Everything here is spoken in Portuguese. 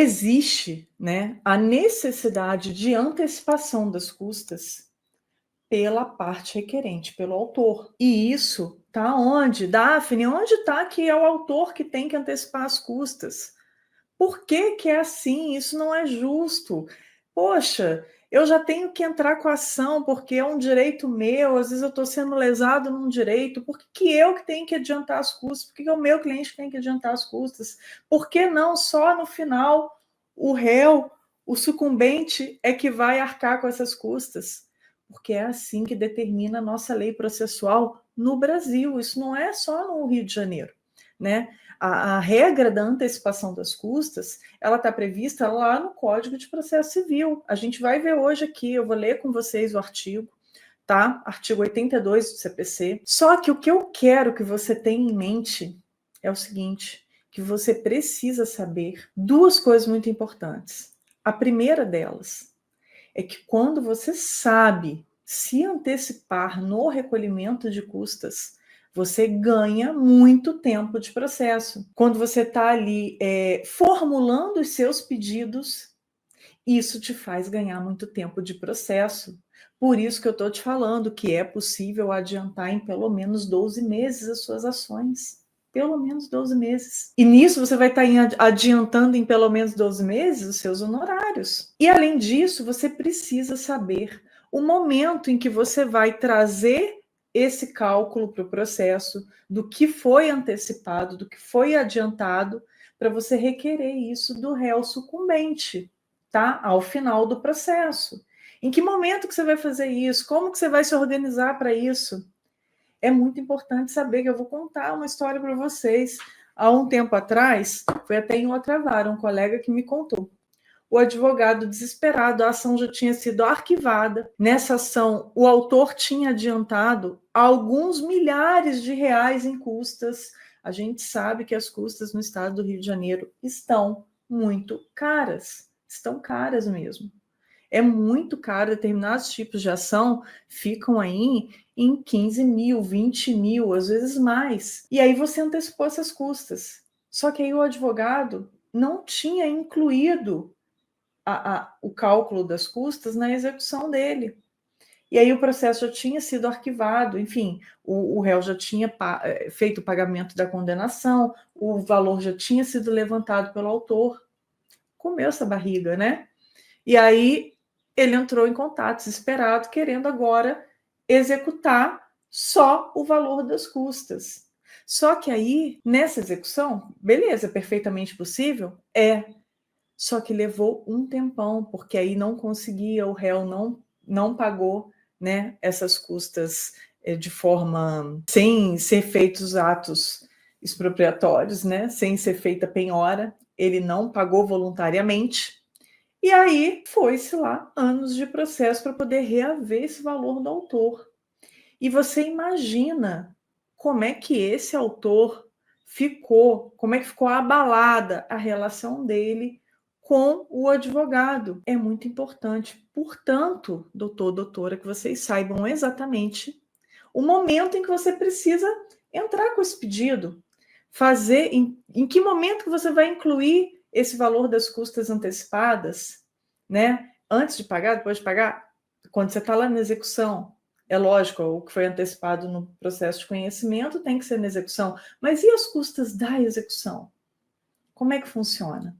existe, né, a necessidade de antecipação das custas pela parte requerente, pelo autor. E isso está onde? Daphne, onde está que é o autor que tem que antecipar as custas? Por que que é assim? Isso não é justo. Poxa, eu já tenho que entrar com a ação porque é um direito meu, às vezes eu estou sendo lesado num direito, por que que eu que tenho que adiantar as custas? Por que que é o meu cliente que tem que adiantar as custas? Por que não só no final o réu, o sucumbente é que vai arcar com essas custas? Porque é assim que determina a nossa lei processual no Brasil, isso não é só no Rio de Janeiro, né? A regra da antecipação das custas, ela está prevista lá no Código de Processo Civil. A gente vai ver hoje aqui, eu vou ler com vocês o artigo, tá? Artigo 82 do CPC. Só que o que eu quero que você tenha em mente é o seguinte, que você precisa saber duas coisas muito importantes. A primeira delas é que quando você sabe se antecipar no recolhimento de custas, você ganha muito tempo de processo. Quando você está ali formulando os seus pedidos, isso te faz ganhar muito tempo de processo. Por isso que eu estou te falando que é possível adiantar em pelo menos 12 meses as suas ações. Pelo menos 12 meses. E nisso você vai estar adiantando em pelo menos 12 meses os seus honorários. E além disso, você precisa saber o momento em que você vai trazer esse cálculo para o processo, do que foi antecipado, do que foi adiantado, para você requerer isso do réu sucumbente, tá? Ao final do processo. Em que momento que você vai fazer isso? Como que você vai se organizar para isso? É muito importante saber, que eu vou contar uma história para vocês. Há um tempo atrás, foi até em outra vara, um colega que me contou. O advogado desesperado, a ação já tinha sido arquivada. Nessa ação, o autor tinha adiantado alguns milhares de reais em custas. A gente sabe que as custas no estado do Rio de Janeiro estão muito caras. Estão caras mesmo. É muito caro, determinados tipos de ação ficam aí em 15 mil, 20 mil, às vezes mais. E aí você antecipou essas custas. Só que aí o advogado não tinha incluído o cálculo das custas na execução dele. E aí o processo já tinha sido arquivado, enfim, o réu já tinha feito o pagamento da condenação, o valor já tinha sido levantado pelo autor. Comeu essa barriga, né? E aí ele entrou em contato desesperado, querendo agora executar só o valor das custas. Só que aí, nessa execução, beleza, perfeitamente possível? Só que levou um tempão, porque aí não conseguia, o réu não pagou, né, essas custas de forma, sem ser feitos atos expropriatórios, né, sem ser feita penhora, ele não pagou voluntariamente. E aí foi-se lá anos de processo para poder reaver esse valor do autor. E você imagina como é que esse autor ficou, como é que ficou abalada a relação dele com o advogado. É muito importante. Portanto, doutor, doutora, que vocês saibam exatamente o momento em que você precisa entrar com esse pedido. Fazer, em que momento que você vai incluir esse valor das custas antecipadas, né? Antes de pagar, depois de pagar, quando você está lá na execução. É lógico, o que foi antecipado no processo de conhecimento tem que ser na execução, mas e as custas da execução? Como é que funciona?